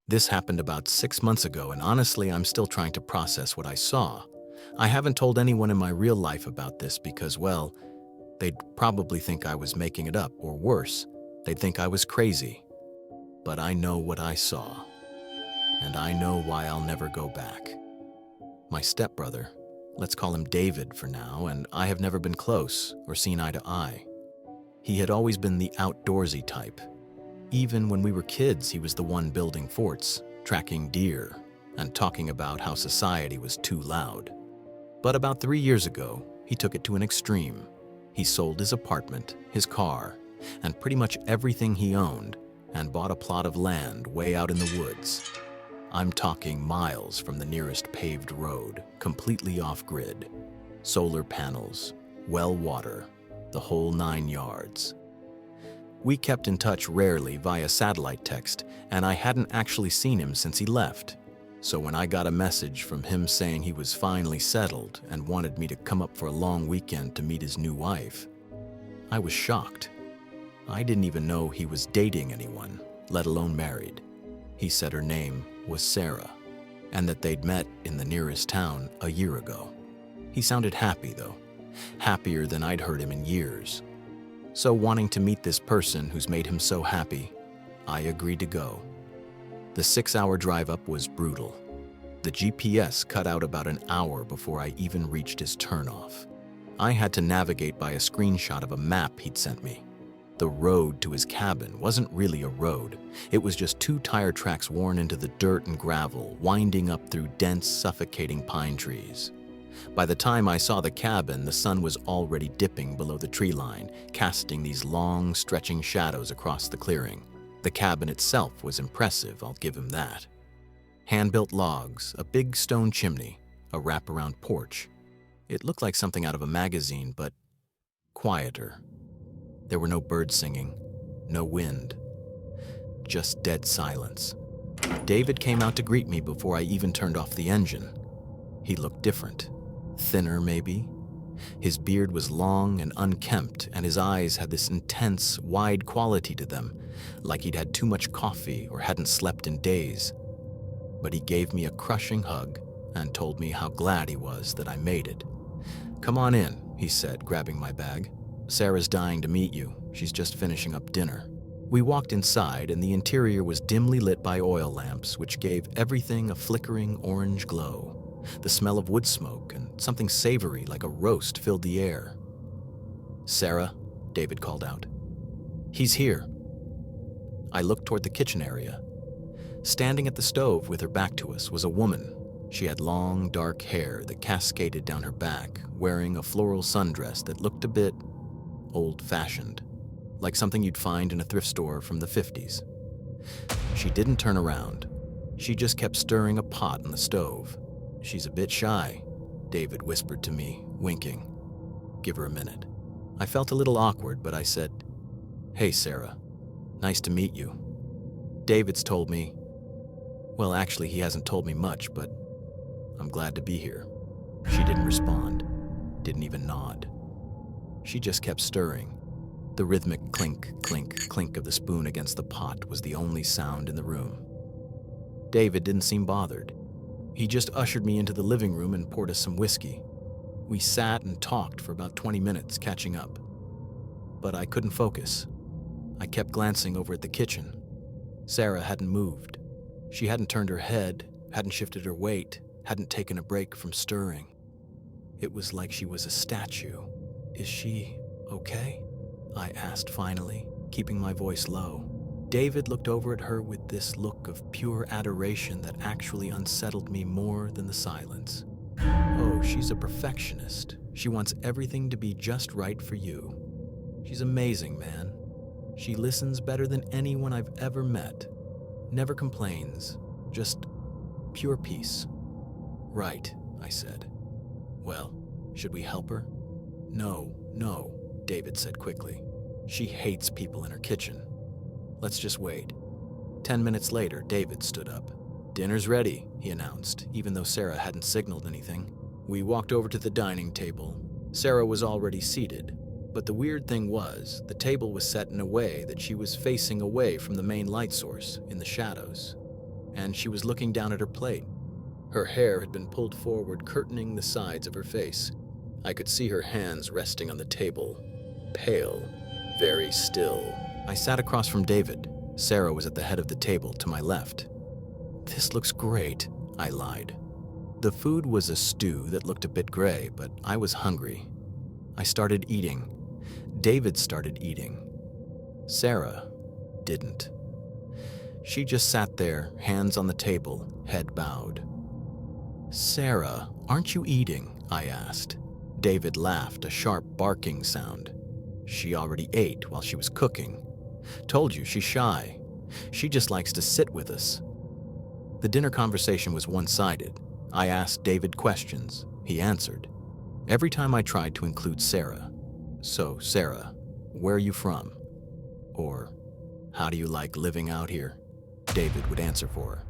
This happened about 6 months ago, and honestly, I'm still trying to process what I saw. I haven't told anyone in my real life about this because, well, they'd probably think I was making it up, or worse, they'd think I was crazy. But I know what I saw, and I know why I'll never go back. My stepbrother, let's call him David for now, and I have never been close or seen eye to eye. He had always been the outdoorsy type. Even when we were kids, he was the one building forts, tracking deer, and talking about how society was too loud. But about 3 years ago, he took it to an extreme. He sold his apartment, his car, and pretty much everything he owned, and bought a plot of land way out in the woods. I'm talking miles from the nearest paved road, completely off-grid. Solar panels, well water, the whole 9 yards. We kept in touch rarely via satellite text, and I hadn't actually seen him since he left. So when I got a message from him saying he was finally settled and wanted me to come up for a long weekend to meet his new wife, I was shocked. I didn't even know he was dating anyone, let alone married. He said her name was Sarah, and that they'd met in the nearest town a year ago. He sounded happy, though, happier than I'd heard him in years. So wanting to meet this person who's made him so happy, I agreed to go. The 6-hour drive up was brutal. The GPS cut out about an hour before I even reached his turnoff. I had to navigate by a screenshot of a map he'd sent me. The road to his cabin wasn't really a road. It was just 2 tire tracks worn into the dirt and gravel, winding up through dense, suffocating pine trees. By the time I saw the cabin, the sun was already dipping below the tree line, casting these long, stretching shadows across the clearing. The cabin itself was impressive, I'll give him that. Hand-built logs, a big stone chimney, a wraparound porch. It looked like something out of a magazine, but quieter. There were no birds singing, no wind, just dead silence. David came out to greet me before I even turned off the engine. He looked different, thinner maybe. His beard was long and unkempt, and his eyes had this intense, wide quality to them, like he'd had too much coffee or hadn't slept in days. But he gave me a crushing hug and told me how glad he was that I made it. "Come on in," he said, grabbing my bag. "Sarah's dying to meet you. She's just finishing up dinner." We walked inside, and the interior was dimly lit by oil lamps, which gave everything a flickering orange glow. The smell of wood smoke and something savory like a roast filled the air. "Sarah," David called out. "He's here." I looked toward the kitchen area. Standing at the stove with her back to us was a woman. She had long, dark hair that cascaded down her back, wearing a floral sundress that looked a bit old-fashioned, like something you'd find in a thrift store from the 50s. She didn't turn around. She just kept stirring a pot on the stove. "She's a bit shy," David whispered to me, winking. "Give her a minute." I felt a little awkward, but I said, "Hey, Sarah. Nice to meet you." David's told me, well, actually, he hasn't told me much, but I'm glad to be here. She didn't respond, didn't even nod. She just kept stirring. The rhythmic clink, clink, clink of the spoon against the pot was the only sound in the room. David didn't seem bothered. He just ushered me into the living room and poured us some whiskey. We sat and talked for about 20 minutes, catching up. But I couldn't focus. I kept glancing over at the kitchen. Sarah hadn't moved. She hadn't turned her head, hadn't shifted her weight, hadn't taken a break from stirring. It was like she was a statue. "Is she okay?" I asked finally, keeping my voice low. David looked over at her with this look of pure adoration that actually unsettled me more than the silence. "Oh, she's a perfectionist. She wants everything to be just right for you. She's amazing, man. She listens better than anyone I've ever met. Never complains. Just pure peace." "Right," I said. "Well, should we help her?" No, David said quickly. "She hates people in her kitchen. Let's just wait." 10 minutes later, David stood up. "Dinner's ready," he announced, even though Sarah hadn't signaled anything. We walked over to the dining table. Sarah was already seated, but the weird thing was, the table was set in a way that she was facing away from the main light source, in the shadows. and she was looking down at her plate. Her hair had been pulled forward, curtaining the sides of her face. I could see her hands resting on the table, pale, very still. I sat across from David. Sarah was at the head of the table to my left. "This looks great," I lied. The food was a stew that looked a bit gray, but I was hungry. I started eating. David started eating. Sarah didn't. She just sat there, hands on the table, head bowed. "Sarah, aren't you eating?" I asked. David laughed, a sharp barking sound. "She already ate while she was cooking. Told you, she's shy. She just likes to sit with us." The dinner conversation was one-sided. I asked David questions. He answered. Every time I tried to include Sarah. "So, Sarah, where are you from?" Or, "How do you like living out here?" David would answer for her.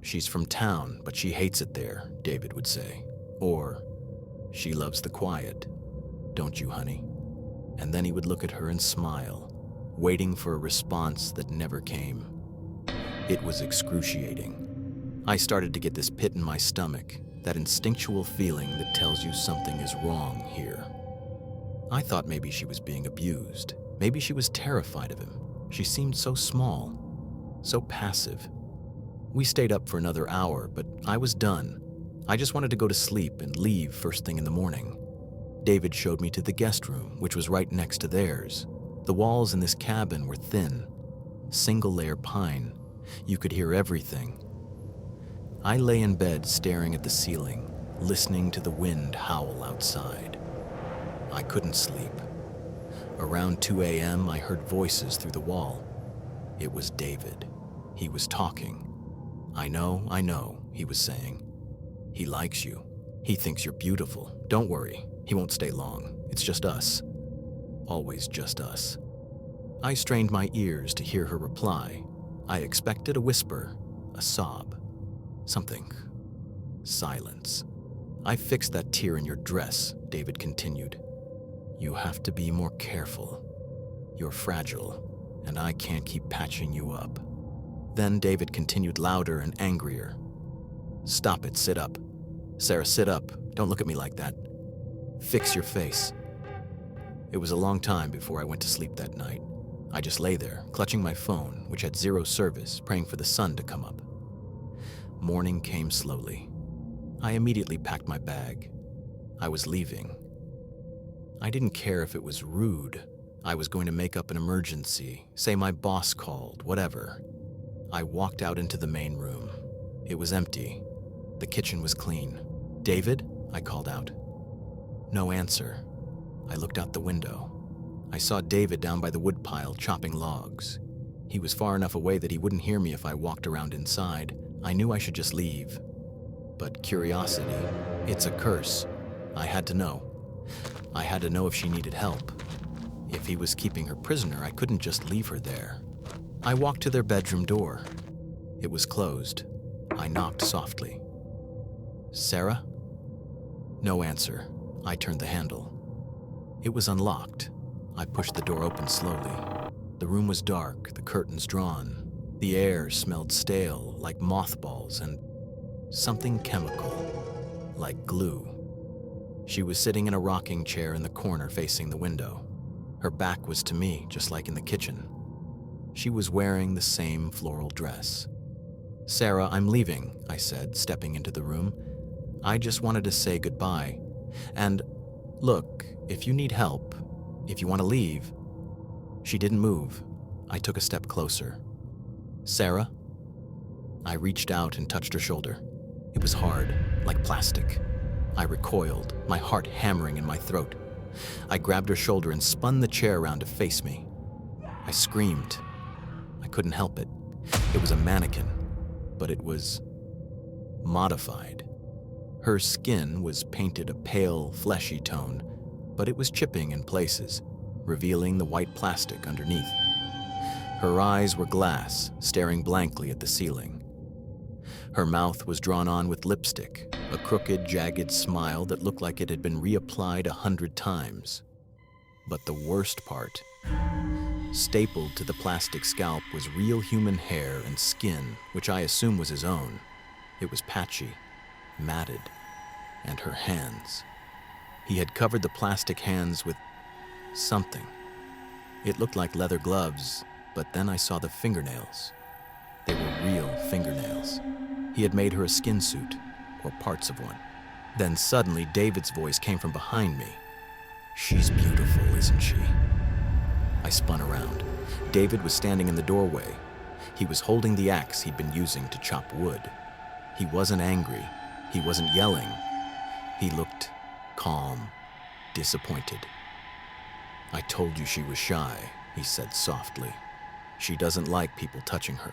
"She's from town, but she hates it there," David would say. Or, "She loves the quiet. Don't you, honey?" And then he would look at her and smile, waiting for a response that never came. It was excruciating. I started to get this pit in my stomach, that instinctual feeling that tells you something is wrong here. I thought maybe she was being abused. Maybe she was terrified of him. She seemed so small, so passive. We stayed up for another hour, but I was done. I just wanted to go to sleep and leave first thing in the morning. David showed me to the guest room, which was right next to theirs. The walls in this cabin were thin, single-layer pine. You could hear everything. I lay in bed staring at the ceiling, listening to the wind howl outside. I couldn't sleep. Around 2 a.m., I heard voices through the wall. It was David. He was talking. I know, he was saying. "He likes you. He thinks you're beautiful. Don't worry, he won't stay long. It's just us. Always just us." I strained my ears to hear her reply. I expected a whisper, a sob, something. Silence. "I fixed that tear in your dress," David continued. "You have to be more careful. You're fragile, and I can't keep patching you up." Then David continued louder and angrier. "Stop it, sit up. Sarah, sit up. Don't look at me like that. Fix your face." It was a long time before I went to sleep that night. I just lay there, clutching my phone, which had 0 service, praying for the sun to come up. Morning came slowly. I immediately packed my bag. I was leaving. I didn't care if it was rude. I was going to make up an emergency, say my boss called, whatever. I walked out into the main room. It was empty. The kitchen was clean. "David?" I called out. No answer. I looked out the window. I saw David down by the woodpile chopping logs. He was far enough away that he wouldn't hear me if I walked around inside. I knew I should just leave. But curiosity, it's a curse. I had to know. I had to know if she needed help. If he was keeping her prisoner, I couldn't just leave her there. I walked to their bedroom door. It was closed. I knocked softly. "Sarah?" No answer. I turned the handle. It was unlocked. I pushed the door open slowly. The room was dark, the curtains drawn. The air smelled stale, like mothballs, and something chemical, like glue. She was sitting in a rocking chair in the corner facing the window. Her back was to me, just like in the kitchen. She was wearing the same floral dress. "Sarah, I'm leaving," I said, stepping into the room. "I just wanted to say goodbye. And look, if you need help, if you want to leave." She didn't move. I took a step closer. "Sarah?" I reached out and touched her shoulder. It was hard, like plastic. I recoiled, my heart hammering in my throat. I grabbed her shoulder and spun the chair around to face me. I screamed. I couldn't help it. It was a mannequin, but it was modified. Her skin was painted a pale, fleshy tone, but it was chipping in places, revealing the white plastic underneath. Her eyes were glass, staring blankly at the ceiling. Her mouth was drawn on with lipstick, a crooked, jagged smile that looked like it had been reapplied 100 times. But the worst part, Stapled to the plastic scalp was real human hair and skin, which I assume was his own. It was patchy, matted, and her hands. He had covered the plastic hands with something. It looked like leather gloves, but then I saw the fingernails. They were real fingernails. He had made her a skin suit, or parts of one. Then suddenly David's voice came from behind me. "She's beautiful, isn't she?" I spun around. David was standing in the doorway. He was holding the axe he'd been using to chop wood. He wasn't angry. He wasn't yelling. He looked calm, disappointed. "I told you she was shy," he said softly. "She doesn't like people touching her."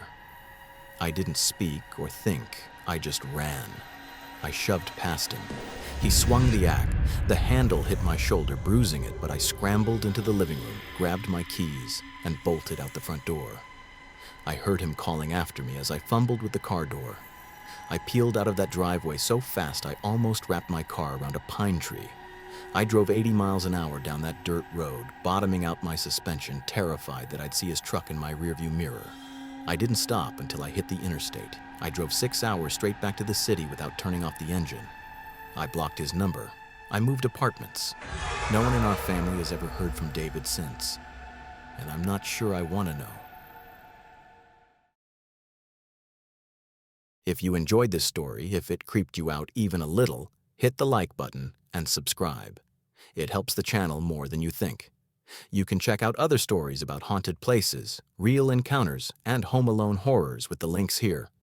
I didn't speak or think. I just ran. I shoved past him. He swung the axe. The handle hit my shoulder, bruising it, but I scrambled into the living room, grabbed my keys, and bolted out the front door. I heard him calling after me as I fumbled with the car door. I peeled out of that driveway so fast I almost wrapped my car around a pine tree. I drove 80 miles an hour down that dirt road, bottoming out my suspension, terrified that I'd see his truck in my rearview mirror. I didn't stop until I hit the interstate. I drove 6 hours straight back to the city without turning off the engine. I blocked his number. I moved apartments. No one in our family has ever heard from David since, and I'm not sure I want to know. If you enjoyed this story, if it creeped you out even a little, hit the like button and subscribe. It helps the channel more than you think. You can check out other stories about haunted places, real encounters, and Home Alone horrors with the links here.